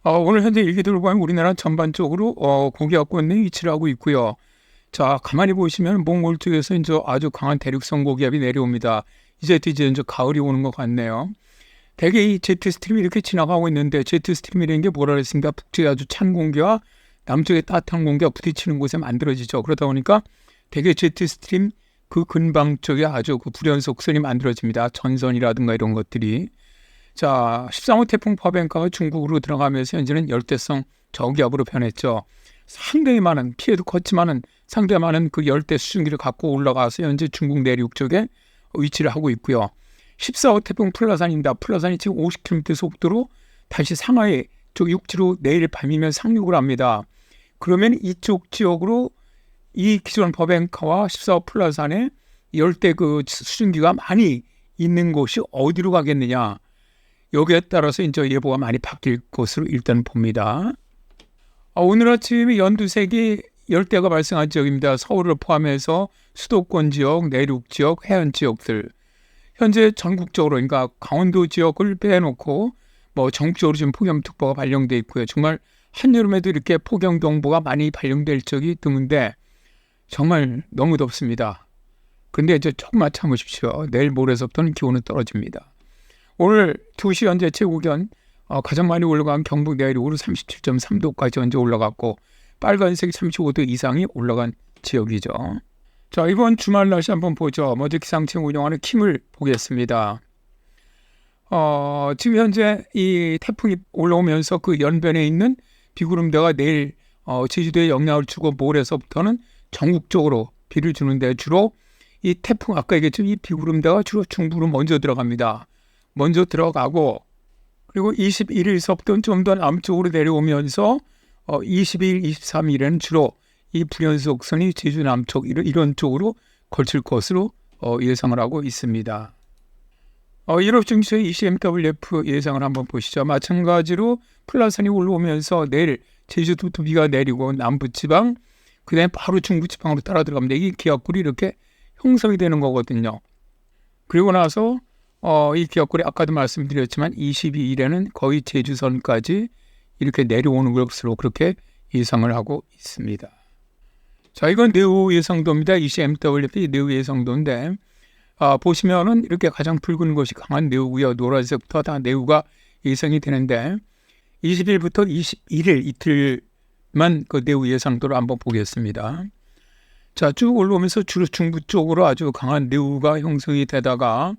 오늘 현재 일기들을 보면 우리나라 전반적으로 고기압권에 위치를 하고 있고요. 자, 가만히 보시면 몽골 쪽에서 이제 아주 강한 대륙성 고기압이 내려옵니다. 이제 가을이 오는 것 같네요. 대개 이 제트 스트림이 이렇게 지나가고 있는데, 제트 스트림이라는 게 뭐라 그랬습니까? 북쪽에 아주 찬 공기와 남쪽에 따뜻한 공기가 부딪히는 곳에 만들어지죠. 그러다 보니까 대개 제트 스트림 그 근방 쪽에 아주 그 불연속선이 만들어집니다. 전선이라든가 이런 것들이. 자, 13호 태풍 파벤카가 중국으로 들어가면서 현재는 열대성 저기압으로 변했죠. 상당히 많은, 피해도 컸지만은 상당히 많은 그 열대 수증기를 갖고 올라가서 현재 중국 내륙 쪽에 위치를 하고 있고요. 14호 태풍 플라산입니다. 플라산이 지금 50km 속도로 다시 상하이 쪽 육지로 내일 밤이면 상륙을 합니다. 그러면 이쪽 지역으로 이 기존 버벤카와 14호 플라산에 열대 그 수증기가 많이 있는 곳이 어디로 가겠느냐? 여기에 따라서 이제 예보가 많이 바뀔 것으로 일단 봅니다. 오늘 아침에 연두색이 열대가 발생한 지역입니다. 서울을 포함해서 수도권 지역, 내륙 지역, 해안 지역들. 현재 전국적으로, 그러니까 강원도 지역을 빼놓고 전국적으로 지금 폭염특보가 발령돼 있고요. 정말 한여름에도 이렇게 폭염경보가 많이 발령될 적이 드문데 정말 너무 덥습니다. 근데 이제 조금만 참으십시오. 내일 모레서부터는 기온은 떨어집니다. 오늘 2시 현재 최고기온 가장 많이 올라간 경북 내륙으로 37.3도까지 현재 올라갔고, 빨간색 35도 이상이 올라간 지역이죠. 자, 이번 주말 날씨 한번 보죠. 먼저 기상청 운영하는 킴을 보겠습니다. 지금 현재 이 태풍이 올라오면서 그 연변에 있는 비구름대가 내일 제주도에 영향을 주고, 모레서부터는 전국적으로 비를 주는데, 주로 이 태풍 아까 얘기했죠. 이 비구름대가 주로 중부로 먼저 들어갑니다. 먼저 들어가고, 그리고 21일서부터는 좀 더 남쪽으로 내려오면서 22일, 23일에는 주로 이 불연속선이 제주 남쪽 이런 쪽으로 걸칠 것으로 예상을 하고 있습니다. 1월 중순에 ECMWF 예상을 한번 보시죠. 마찬가지로 플라산이 올라오면서 내일 제주도도 비가 내리고 남부지방, 그 다음에 바로 중부지방으로 따라 들어갑니다. 이게 기압골이 이렇게 형성이 되는 거거든요. 그리고 나서 이 기압골이 아까도 말씀드렸지만 22일에는 거의 제주선까지 이렇게 내려오는 것으로 그렇게 예상을 하고 있습니다. 자, 이건 내후 예상도입니다. ECMWP 내후 예상도인데, 보시면은 이렇게 가장 붉은 것이 강한 내후고요. 노란색부터 다 내후가 예상이 되는데, 20일부터 21일 이틀만 그 내후 예상도를 한번 보겠습니다. 자, 쭉 올라오면서 주로 중부 쪽으로 아주 강한 내후가 형성이 되다가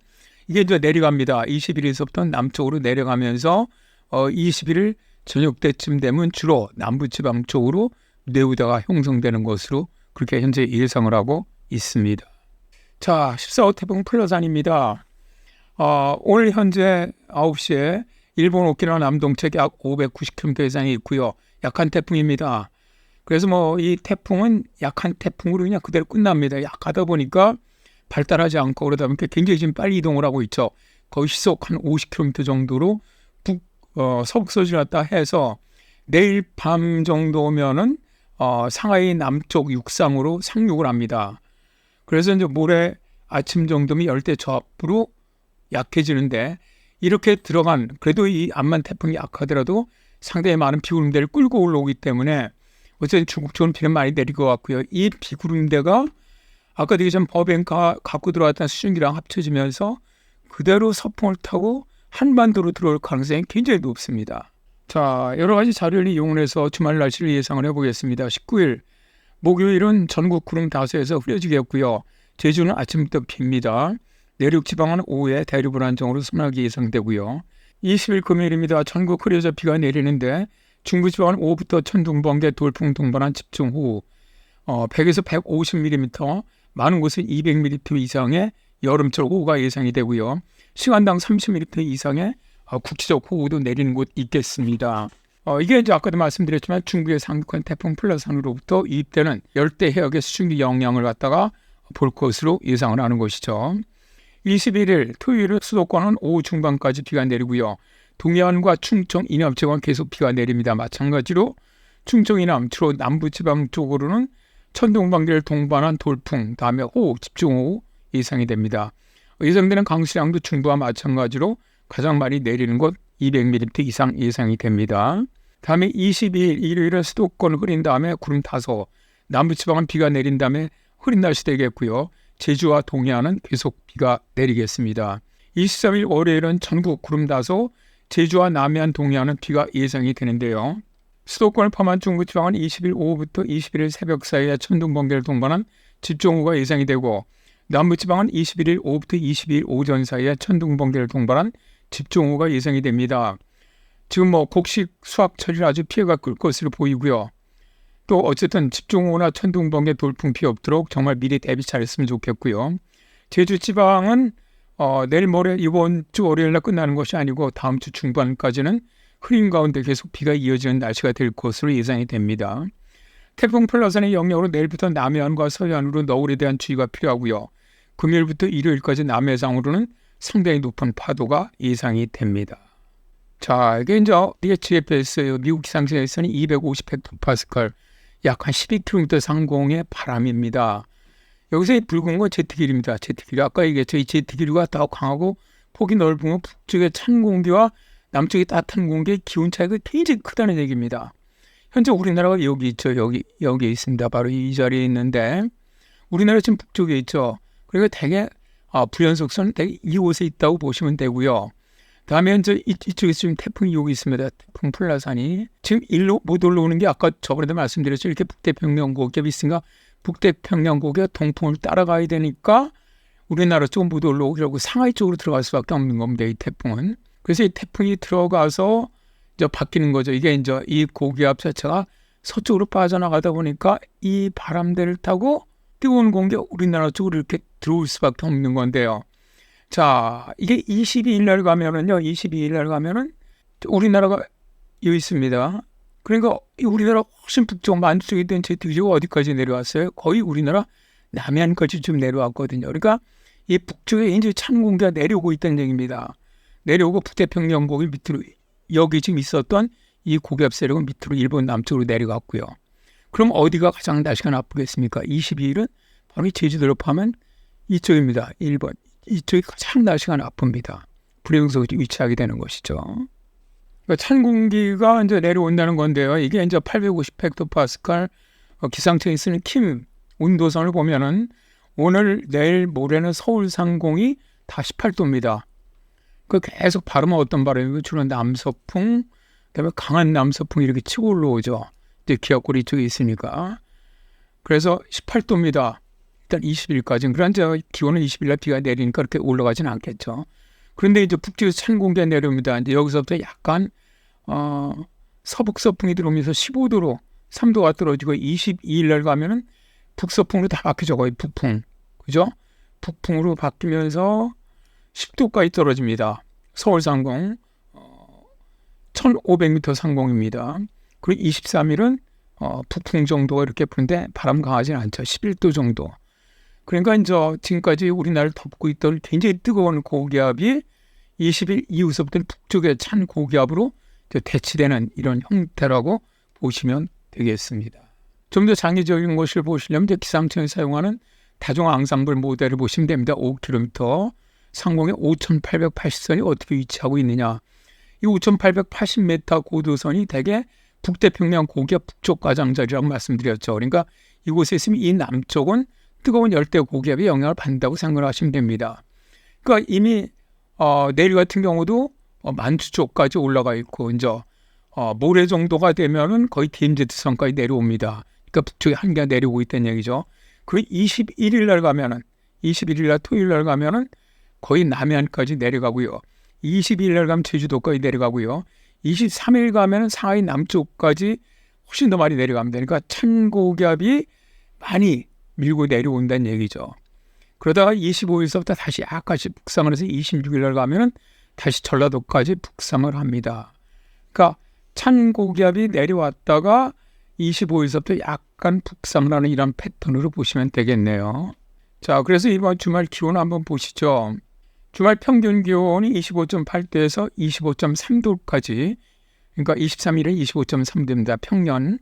이게 이제 내려갑니다. 21일서부터 남쪽으로 내려가면서 21일 저녁 때쯤 되면 주로 남부지방 쪽으로 내후가 형성되는 것으로 그렇게 현재 예상을 하고 있습니다. 자, 14호 태풍 플라산입니다. 오늘 현재 9시에 일본 오키나와 남동쪽 약 590km 이상이 있고요. 약한 태풍입니다. 그래서 이 태풍은 약한 태풍으로 그냥 그대로 끝납니다. 약하다 보니까 발달하지 않고, 그러다 보니까 굉장히 지금 빨리 이동을 하고 있죠. 거의 시속 한 50km 정도로 서북서질 왔다 해서 내일 밤 정도면은 상하이 남쪽 육상으로 상륙을 합니다. 그래서 이제 모레 아침 정도면 열대 저압으로 약해지는데, 이렇게 들어간, 그래도 이 암만 태풍이 약하더라도 상당히 많은 비구름대를 끌고 올라오기 때문에 어쨌든 중국 쪽은 비는 많이 내릴 것 같고요. 이 비구름대가 아까 되기 전 버벤카 갖고 들어왔던 수증기랑 합쳐지면서 그대로 서풍을 타고 한반도로 들어올 가능성이 굉장히 높습니다. 자, 여러 가지 자료를 이용해서 주말 날씨를 예상을 해보겠습니다. 19일 목요일은 전국 구름 다수에서 흐려지겠고요. 제주는 아침부터 빕니다. 내륙 지방은 오후에 대류불안정으로 서늘하게 예상되고요. 20일 금요일입니다. 전국 흐려져 비가 내리는데, 중부지방은 오후부터 천둥, 번개, 돌풍, 동반한 집중호우, 100에서 150mm, 많은 곳은 200mm 이상의 여름철 호우가 예상이 되고요. 시간당 30mm 이상의 국지적 호우도 내리는 곳 있겠습니다. 이게 이제 아까도 말씀드렸지만 중국의 상륙한 태풍 플라산으로부터 유입되는 열대 해역의 수증기 영향을 갖다가 볼 것으로 예상을 하는 것이죠. 21일 토요일은 수도권은 오후 중반까지 비가 내리고요. 동해안과 충청, 이남 지역은 계속 비가 내립니다. 마찬가지로 충청, 이남, 주로 남부지방 쪽으로는 천둥, 번개를 동반한 돌풍, 다음에 호우, 집중호우 예상이 됩니다. 예상되는 강수량도 중부와 마찬가지로 가장 많이 내리는 곳 200mm 이상 예상이 됩니다. 다음에 22일 일요일은 수도권 흐린 다음에 구름 다소, 남부지방은 비가 내린 다음에 흐린 날씨 되겠고요. 제주와 동해안은 계속 비가 내리겠습니다. 23일 월요일은 전국 구름 다소, 제주와 남해안 동해안은 비가 예상이 되는데요. 수도권을 포함한 중부지방은 20일 오후부터 21일 새벽 사이에 천둥 번개를 동반한 집중호우가 예상이 되고, 남부지방은 21일 오후부터 22일 오전 사이에 천둥 번개를 동반한 집중호우가 예상이 됩니다. 지금 곡식 수확철이 아주 피해가 클 것으로 보이고요. 또 어쨌든 집중호우나 천둥 번개 돌풍 피해 없도록 정말 미리 대비 잘했으면 좋겠고요. 제주 지방은 내일 모레 이번 주 월요일날 끝나는 것이 아니고 다음 주 중반까지는 흐린 가운데 계속 비가 이어지는 날씨가 될 것으로 예상이 됩니다. 태풍 플라산의 영향으로 내일부터 남해안과 서해안으로 너울에 대한 주의가 필요하고요. 금요일부터 일요일까지 남해상으로는 상당히 높은 파도가 예상이 됩니다. 자, 이게 이제 DHFS 미국 기상청에서는 250헥토파스칼, 약 한 12km 상공의 바람입니다. 여기서 이 붉은 건 제트기류입니다. 제트기류. 아까 얘기했죠. 이 제트기류가 더 강하고 폭이 넓은 건 북쪽의 찬 공기와 남쪽의 따뜻한 공기의 기온 차이가 굉장히 크다는 얘기입니다. 현재 우리나라가 여기 있죠. 여기 있습니다. 바로 이 자리에 있는데 우리나라 지금 북쪽에 있죠. 그리고 대개 불연속선 대개 이곳에 있다고 보시면 되고요. 다음에 이제 이쪽에 지금 태풍이 여기 있습니다. 태풍 플라산이 지금 일로 못 올라오는 게 아까 저번에도 말씀드렸죠. 이렇게 북태평양 고기압이 있으니까 북태평양 고기가 동풍을 따라가야 되니까 우리나라 쪽은 못 올라오고 상하이 쪽으로 들어갈 수밖에 없는 겁니다. 이 태풍은. 그래서 이 태풍이 들어가서 이제 바뀌는 거죠. 이게 이제 이 고기압 자체가 서쪽으로 빠져나가다 보니까 이 바람들을 타고 뜨거운 공기가 우리나라 쪽으로 이렇게 들어올 수밖에 없는 건데요. 자, 이게 22일 날 가면은요, 22일 날 가면은 우리나라가 여기 있습니다. 그러니까 우리나라 훨씬 북쪽 만주쪽에 있던 제트기류가 어디까지 내려왔어요? 거의 우리나라 남해안까지 좀 내려왔거든요. 그러니까 이 북쪽에 이제 찬 공기가 내려오고 있다는 얘기입니다. 내려오고 북태평양 고기 밑으로 여기 지금 있었던 이 고기압 세력은 밑으로 일본 남쪽으로 내려갔고요. 그럼 어디가 가장 날씨가 나쁘겠습니까? 22일은 바로 제주도를 포함한 이쪽입니다. 일본. 이쪽이 가장 날씨가 나쁩니다. 불행성이 위치하게 되는 것이죠. 그러니까 찬 공기가 이제 내려온다는 건데요. 이게 이제 850헥토파스칼 기상청에 쓰는 킴 온도선을 보면은 오늘, 내일, 모레는 서울 상공이 다 18도입니다. 그 계속 바람은 어떤 바람이고 주로 남서풍, 그다음에 강한 남서풍이 이렇게 치고 올라오죠. 이제 기압골이 쪽에 있으니까. 그래서 18도입니다. 일단 20일까지는. 그런데 기온은 20일 날 비가 내리니까 그렇게 올라가지는 않겠죠. 그런데 이제 북쪽에서 찬 공기가 내려옵니다. 이제 여기서부터 약간 서북서풍이 들어오면서 15도로 3도가 떨어지고 22일 날 가면은 북서풍으로 다 바뀌죠. 거의 북풍. 그죠? 북풍으로 바뀌면서 10도까지 떨어집니다. 서울 상공 1500m 상공입니다. 그리고 23일은 북풍 정도가 이렇게 부는데 바람 강하지는 않죠. 11도 정도. 그러니까 이제 지금까지 우리나라를 덮고 있던 굉장히 뜨거운 고기압이 20일 이후서부터는 북쪽의 찬 고기압으로 대치되는 이런 형태라고 보시면 되겠습니다. 좀 더 장기적인 것을 보시려면 이제 기상청이 사용하는 다중 앙상블 모델을 보시면 됩니다. 5km 상공에 5,880선이 어떻게 위치하고 있느냐. 이 5,880m 고도선이 대개 북태평양 고기압 북쪽 가장자리라고 말씀드렸죠. 그러니까 이곳에 있으면 이 남쪽은 뜨거운 열대 고기압의 영향을 받는다고 생각하시면 됩니다. 그러니까 이미 내일 같은 경우도 만주 쪽까지 올라가 있고 이제 모레 정도가 되면은 거의 DMZ선까지 내려옵니다. 그러니까 북쪽에 한계가 내려오고 있다는 얘기죠. 그리고 21일 날 가면은 21일 날 토요일 날 가면은 거의 남해안까지 내려가고요. 22일 날 가면 제주도까지 내려가고요. 23일 가면은 상하이 남쪽까지 훨씬 더 많이 내려갑니다. 그러니까 찬 고기압이 많이 밀고 내려온다는 얘기죠. 그러다가 25일서부터 다시 약간씩 북상을 해서 26일 날 가면은 다시 전라도까지 북상을 합니다. 그러니까 찬 고기압이 내려왔다가 25일서부터 약간 북상을 하는 이런 패턴으로 보시면 되겠네요. 자, 그래서 이번 주말 기온 한번 보시죠. 주말 평균 기온이 25.8도에서 25.3도까지, 그러니까 23일은 25.3도입니다. 평년.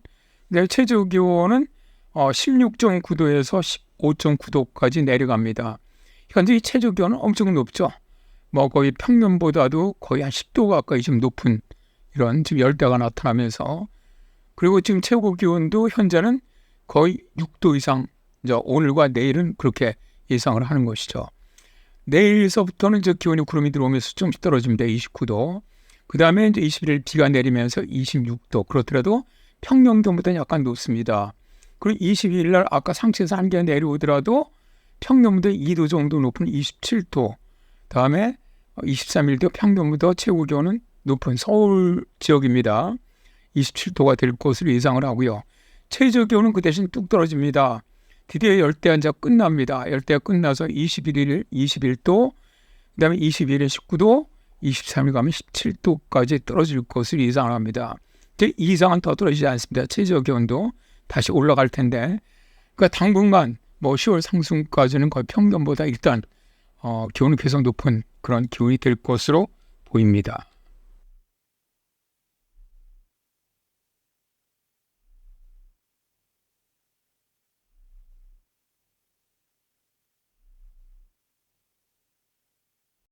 내일 최저 기온은 16.9도에서 15.9도까지 내려갑니다. 현재 이 최저 기온은 엄청 높죠. 거의 평년보다도 거의 한 10도 가까이 좀 높은 이런 지금 열대가 나타나면서 그리고 지금 최고 기온도 현재는 거의 6도 이상 이제 오늘과 내일은 그렇게 예상을 하는 것이죠. 내일서부터는 이제 기온이 구름이 들어오면서 좀씩 떨어집니다. 29도. 그 다음에 이제 21일 비가 내리면서 26도. 그렇더라도 평년도보다는 약간 높습니다. 그리고 22일 날 아까 상체에서 한 개 내려오더라도 평년보다 2도 정도 높은 27도. 다음에 23일도 평년보다 최고 기온은 높은 서울 지역입니다. 27도가 될 것으로 예상을 하고요. 최저 기온은 그 대신 뚝 떨어집니다. 드디어 열대야 이제 끝납니다. 열대가 끝나서 21일 21도, 그 다음에 22일에 19도, 23일 가면 17도까지 떨어질 것으로 예상을 합니다. 이제 이 이상은 더 떨어지지 않습니다. 최저 기온도 다시 올라갈 텐데, 그러니까 당분간 뭐 10월 상순까지는 거의 평년보다 일단 기온이 계속 높은 그런 기온이 될 것으로 보입니다.